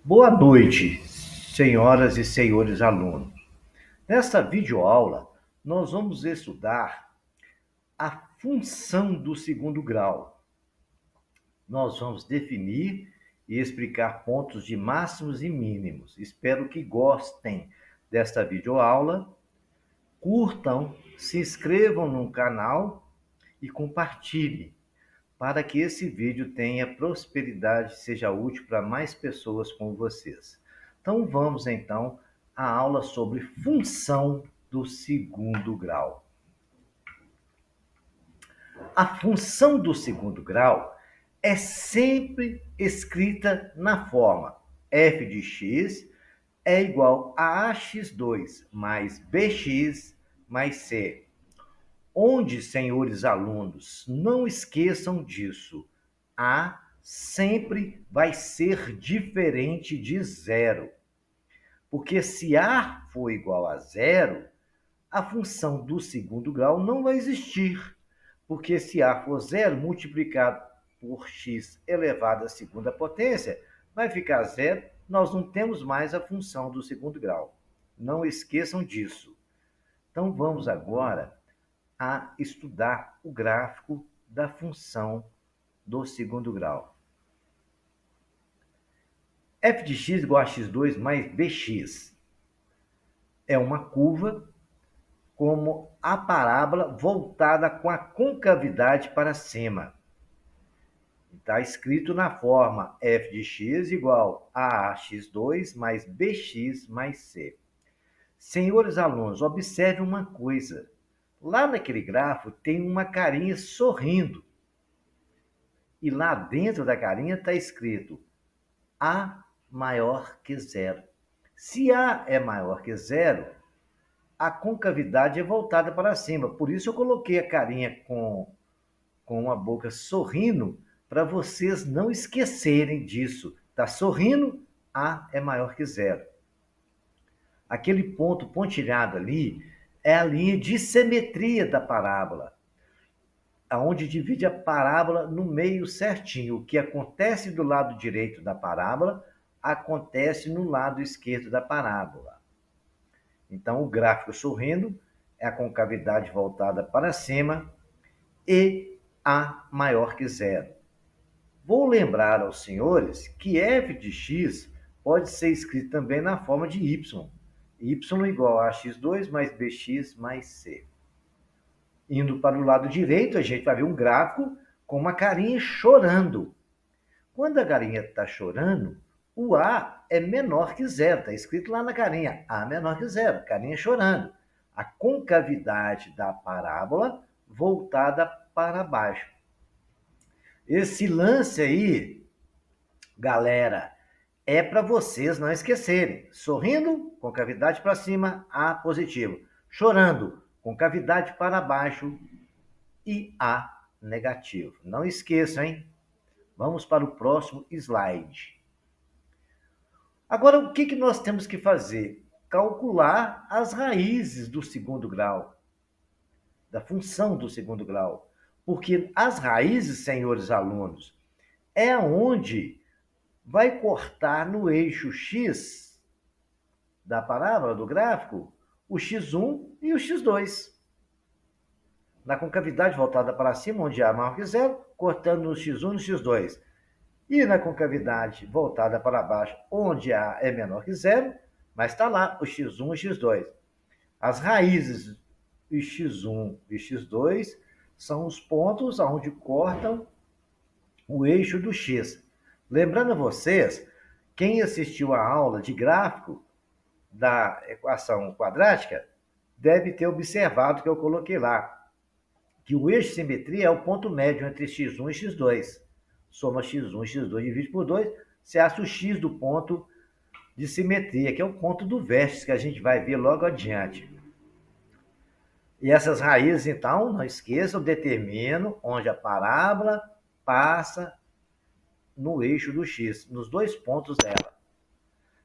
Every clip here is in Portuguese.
Boa noite, senhoras e senhores alunos. Nesta videoaula, nós vamos estudar a função do segundo grau. Nós vamos definir e explicar pontos de máximos e mínimos. Espero que gostem desta videoaula, curtam, se inscrevam no canal e compartilhem, para que esse vídeo tenha prosperidade e seja útil para mais pessoas como vocês. Então vamos então à aula sobre função do segundo grau. A função do segundo grau é sempre escrita na forma f de x é igual a ax2 mais bx mais c. Onde, senhores alunos, não esqueçam disso, A sempre vai ser diferente de zero. Porque se A for igual a zero, a função do segundo grau não vai existir. Porque se A for zero multiplicado por x elevado à segunda potência, vai ficar zero, nós não temos mais a função do segundo grau. Não esqueçam disso. Então vamos agora a estudar o gráfico da função do segundo grau. f de x igual a x2 mais bx é uma curva como a parábola voltada com a concavidade para cima. Está escrito na forma f de x igual a ax2 mais bx mais c. Senhores alunos, observe uma coisa. Lá naquele gráfico tem uma carinha sorrindo. E lá dentro da carinha está escrito A maior que zero. Se A é maior que zero, a concavidade é voltada para cima. Por isso eu coloquei a carinha com a boca sorrindo, para vocês não esquecerem disso. Está sorrindo, A é maior que zero. Aquele ponto pontilhado ali é a linha de simetria da parábola, aonde divide a parábola no meio certinho. O que acontece do lado direito da parábola acontece no lado esquerdo da parábola. Então, o gráfico sorrindo é a concavidade voltada para cima e A maior que zero. Vou lembrar aos senhores que f de x pode ser escrito também na forma de y. Y igual a x2 mais bx mais c. Indo para o lado direito, a gente vai ver um gráfico com uma carinha chorando. Quando a carinha está chorando, o A é menor que zero. Está escrito lá na carinha, A menor que zero, carinha chorando. A concavidade da parábola voltada para baixo. Esse lance aí, galera, é para vocês não esquecerem. Sorrindo, concavidade para cima, A positivo. Chorando, concavidade para baixo e A negativo. Não esqueçam, hein? Vamos para o próximo slide. Agora, o que nós temos que fazer? Calcular as raízes do segundo grau, da função do segundo grau. Porque as raízes, senhores alunos, é onde vai cortar no eixo x da parábola, do gráfico, o x1 e o x2. Na concavidade voltada para cima, onde A é maior que zero, cortando no x1 e no x2. E na concavidade voltada para baixo, onde A é menor que zero, mas está lá o x1 e x2. As raízes de x1 e x2 são os pontos onde cortam o eixo do x. Lembrando a vocês, quem assistiu a aula de gráfico da equação quadrática deve ter observado que eu coloquei lá, que o eixo de simetria é o ponto médio entre x1 e x2. Soma x1 e x2 divide por 2, você acha o x do ponto de simetria, que é o ponto do vértice, que a gente vai ver logo adiante. E essas raízes, então, não esqueçam, determinam onde a parábola passa no eixo do x, nos dois pontos dela.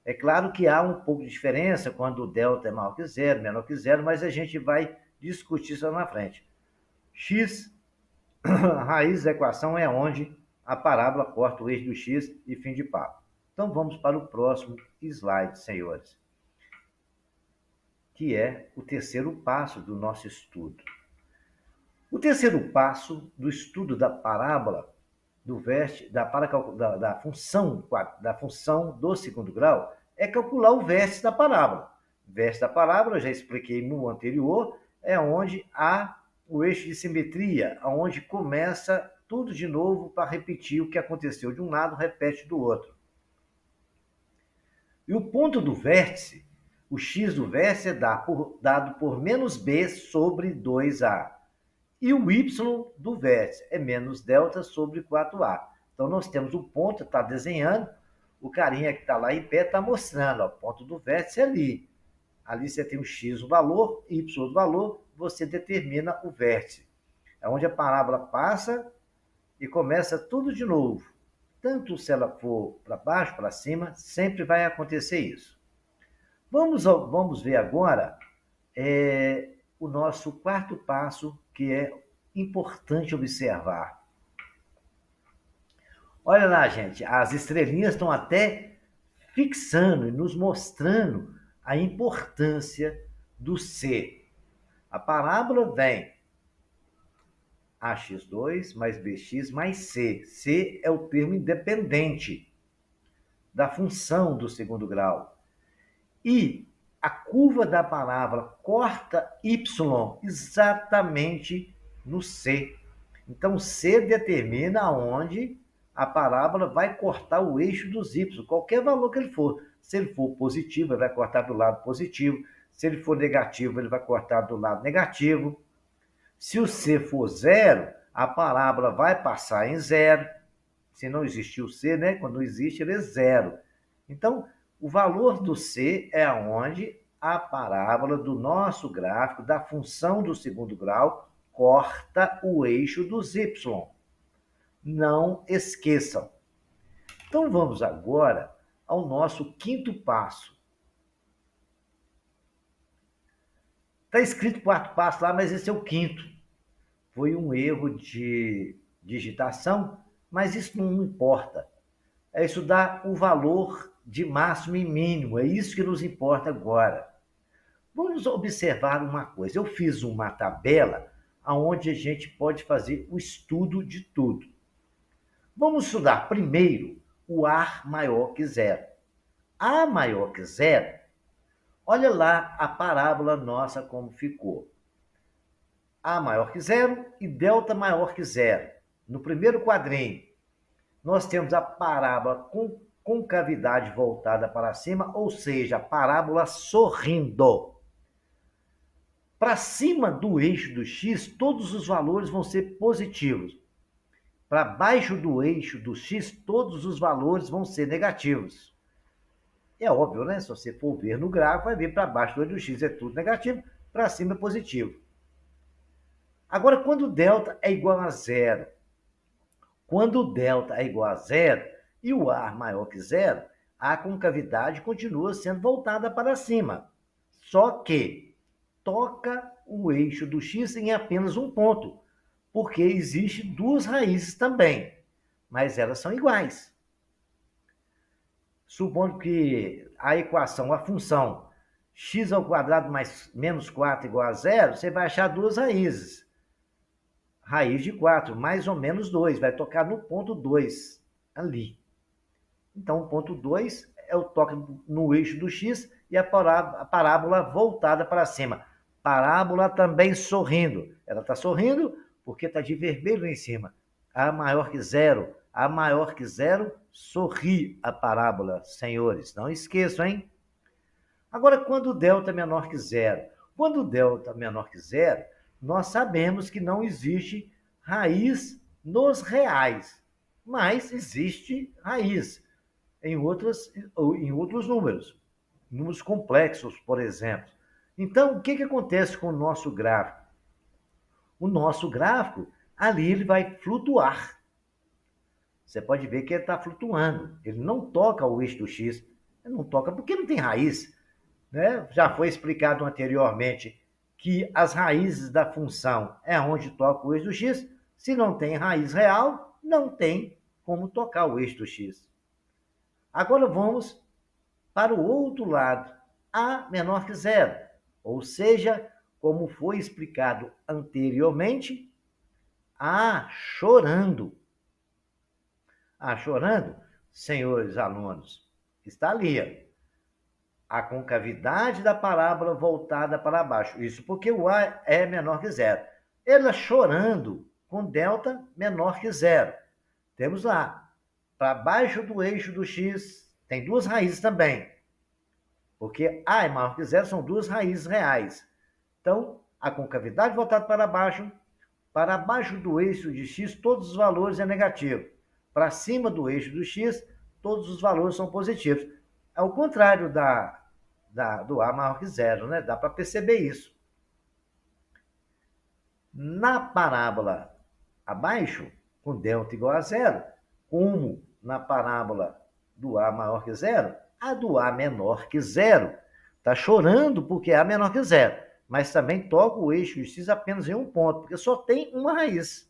É claro que há um pouco de diferença quando o delta é maior que zero, menor que zero, mas a gente vai discutir isso lá na frente. X, a raiz da equação é onde a parábola corta o eixo do x e fim de papo. Então, vamos para o próximo slide, senhores, que é o terceiro passo do nosso estudo. O terceiro passo do estudo da parábola do vértice, da função do segundo grau, é calcular o vértice da parábola. O vértice da parábola, eu já expliquei no anterior, é onde há o eixo de simetria, onde começa tudo de novo para repetir o que aconteceu de um lado, repete do outro. E o ponto do vértice, o x do vértice é dado por menos b sobre 2a. E o y do vértice é menos delta sobre 4a. Então, nós temos o ponto, está desenhando, o carinha que está lá em pé está mostrando, ó, o ponto do vértice é ali. Ali você tem o x, o valor, y, o valor, você determina o vértice. É onde a parábola passa e começa tudo de novo. Tanto se ela for para baixo, para cima, sempre vai acontecer isso. Vamos ver agora o nosso quarto passo, que é importante observar. Olha lá, gente, as estrelinhas estão até fixando e nos mostrando a importância do C. A parábola vem ax2 mais bx mais c. C é o termo independente da função do segundo grau. E a curva da parábola corta y exatamente no C. Então, C determina onde a parábola vai cortar o eixo dos y, qualquer valor que ele for. Se ele for positivo, ele vai cortar do lado positivo. Se ele for negativo, ele vai cortar do lado negativo. Se o C for zero, a parábola vai passar em zero. Se não existir o C, né? Quando não existe, ele é zero. Então, o valor do C é onde a parábola do nosso gráfico, da função do segundo grau, corta o eixo dos y. Não esqueçam. Então, vamos agora ao nosso quinto passo. Está escrito quarto passo lá, mas esse é o quinto. Foi um erro de digitação, mas isso não importa. É estudar o valor de máximo e mínimo, é isso que nos importa agora. Vamos observar uma coisa. Eu fiz uma tabela onde a gente pode fazer o estudo de tudo. Vamos estudar primeiro o A maior que zero. A maior que zero, olha lá a parábola nossa como ficou. A maior que zero e delta maior que zero. No primeiro quadrinho, nós temos a parábola com concavidade voltada para cima, ou seja, a parábola sorrindo. Para cima do eixo do x, todos os valores vão ser positivos. Para baixo do eixo do x, todos os valores vão ser negativos. É óbvio, né? Se você for ver no gráfico, vai ver para baixo do eixo do x é tudo negativo, para cima é positivo. Agora, quando delta é igual a zero, quando delta é igual a zero e o A maior que zero, a concavidade continua sendo voltada para cima. Só que toca o eixo do x em apenas um ponto, porque existe duas raízes também, mas elas são iguais. Supondo que a equação, a função x ao quadrado mais menos 4 igual a zero, você vai achar duas raízes. Raiz de 4, mais ou menos 2, vai tocar no ponto 2, ali. Então, o ponto 2 é o toque no eixo do x e a parábola voltada para cima. Parábola também sorrindo. Ela está sorrindo porque está de vermelho em cima. A maior que zero. A maior que zero, sorri a parábola, senhores. Não esqueçam, hein? Agora, quando o delta é menor que zero? Quando o delta é menor que zero, nós sabemos que não existe raiz nos reais, mas existe raiz em outros números, números complexos, por exemplo. Então, o que acontece com o nosso gráfico? O nosso gráfico, ali ele vai flutuar. Você pode ver que ele está flutuando. Ele não toca o eixo do x. Ele não toca porque não tem raiz. Né? Já foi explicado anteriormente que as raízes da função é onde toca o eixo do x. Se não tem raiz real, não tem como tocar o eixo do x. Agora vamos para o outro lado, A menor que zero, ou seja, como foi explicado anteriormente, A chorando. A chorando, senhores alunos, está ali, a concavidade da parábola voltada para baixo. Isso porque o A é menor que zero. Ela chorando com delta menor que zero. Temos lá, para baixo do eixo do x, tem duas raízes também. Porque A é maior que zero, são duas raízes reais. Então, a concavidade voltada para baixo do eixo de x, todos os valores é negativo. Para cima do eixo do x, todos os valores são positivos. Ao contrário do A maior que zero, né? Dá para perceber isso. Na parábola abaixo, com delta igual a zero, como na parábola do A maior que zero, a do A menor que zero está chorando porque A menor que zero, mas também toca o eixo x apenas em um ponto, porque só tem uma raiz.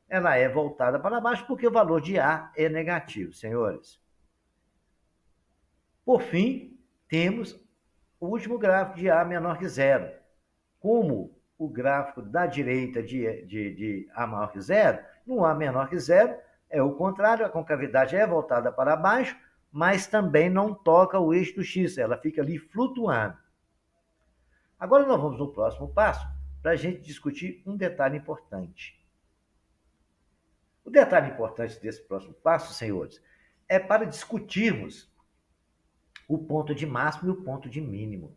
Ela é voltada para baixo porque o valor de A é negativo, senhores. Por fim, temos o último gráfico de A menor que zero. Como o gráfico da direita de A maior que zero, no A menor que zero, é o contrário, a concavidade é voltada para baixo, mas também não toca o eixo do x, ela fica ali flutuando. Agora nós vamos no próximo passo para a gente discutir um detalhe importante. O detalhe importante desse próximo passo, senhores, é para discutirmos o ponto de máximo e o ponto de mínimo.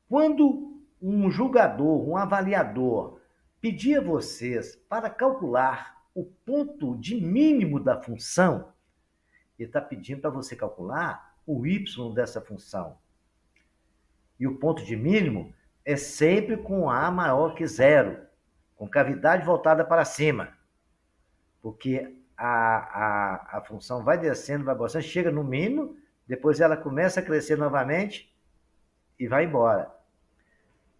Quando um julgador, um avaliador, pedir a vocês para calcular o ponto de mínimo da função, ele está pedindo para você calcular o y dessa função. E o ponto de mínimo é sempre com A maior que zero, com cavidade voltada para cima. Porque a função vai descendo, vai bastante, chega no mínimo, depois ela começa a crescer novamente e vai embora.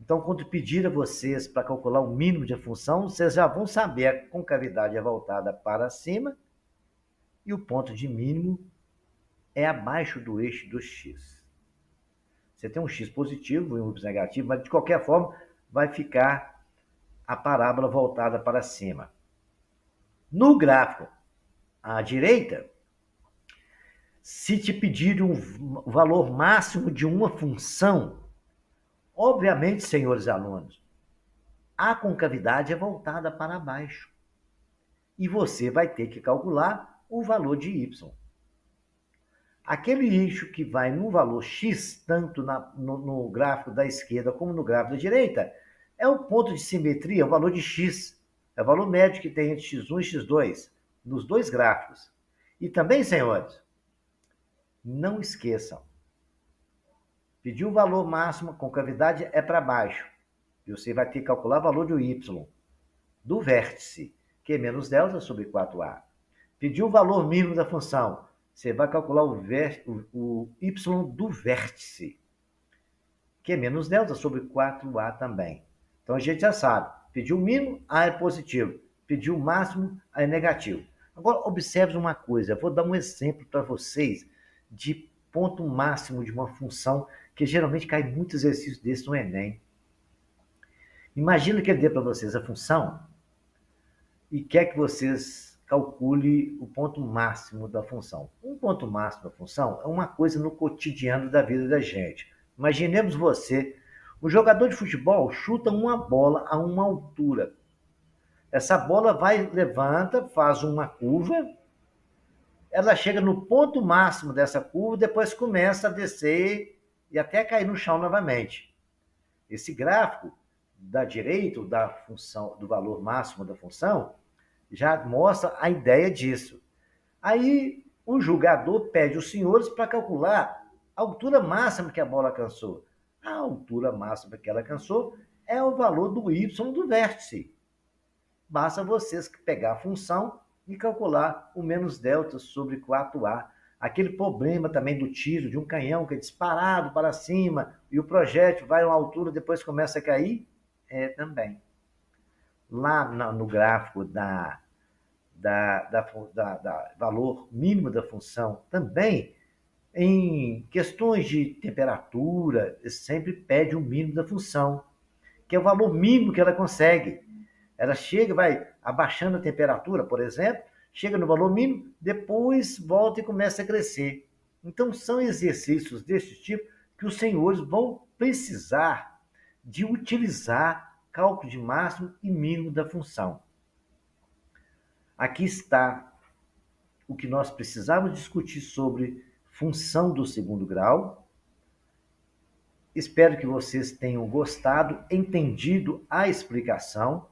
Então, quando pedir a vocês para calcular o mínimo de função, vocês já vão saber a concavidade é voltada para cima e o ponto de mínimo é abaixo do eixo do x. Você tem um x positivo e um y negativo, mas de qualquer forma vai ficar a parábola voltada para cima. No gráfico à direita, se te pedir um valor máximo de uma função, obviamente, senhores alunos, a concavidade é voltada para baixo. E você vai ter que calcular o valor de y. Aquele eixo que vai no valor x, tanto no gráfico da esquerda como no gráfico da direita, é o ponto de simetria, o valor de x. É o valor médio que tem entre x1 e x2, nos dois gráficos. E também, senhores, não esqueçam, pedir o valor máximo, concavidade é para baixo. E você vai ter que calcular o valor do y, do vértice, que é menos delta sobre 4a. Pediu o valor mínimo da função, você vai calcular o y do vértice, que é menos delta sobre 4a também. Então a gente já sabe, pediu o mínimo, A é positivo, pediu o máximo, A é negativo. Agora observe uma coisa, eu vou dar um exemplo para vocês de ponto máximo de uma função, que geralmente cai muitos exercícios desses no Enem. Imagina que ele dê para vocês a função e quer que vocês calcule o ponto máximo da função. Um ponto máximo da função é uma coisa no cotidiano da vida da gente. Imaginemos você, o jogador de futebol chuta uma bola a uma altura. Essa bola vai, levanta, faz uma curva, ela chega no ponto máximo dessa curva, depois começa a descer e até cair no chão novamente. Esse gráfico da direita, da função, do valor máximo da função, já mostra a ideia disso. Aí o julgador pede aos senhores para calcular a altura máxima que a bola alcançou. A altura máxima que ela alcançou é o valor do y do vértice. Basta vocês pegar a função e calcular o menos delta sobre 4a. Aquele problema também do tiro de um canhão que é disparado para cima e o projétil vai a uma altura, depois começa a cair, também. Lá no gráfico da valor mínimo da função também, em questões de temperatura, sempre pede o mínimo da função, que é o valor mínimo que ela consegue. Ela chega, vai abaixando a temperatura, por exemplo, chega no valor mínimo, depois volta e começa a crescer. Então, são exercícios desse tipo que os senhores vão precisar de utilizar cálculo de máximo e mínimo da função. Aqui está o que nós precisamos discutir sobre função do segundo grau. Espero que vocês tenham gostado, entendido a explicação,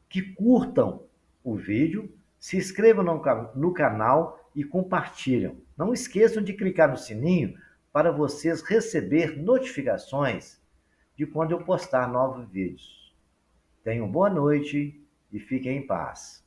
que curtam o vídeo, se inscrevam no canal e compartilham. Não esqueçam de clicar no sininho para vocês receber notificações de quando eu postar novos vídeos. Tenham boa noite e fiquem em paz.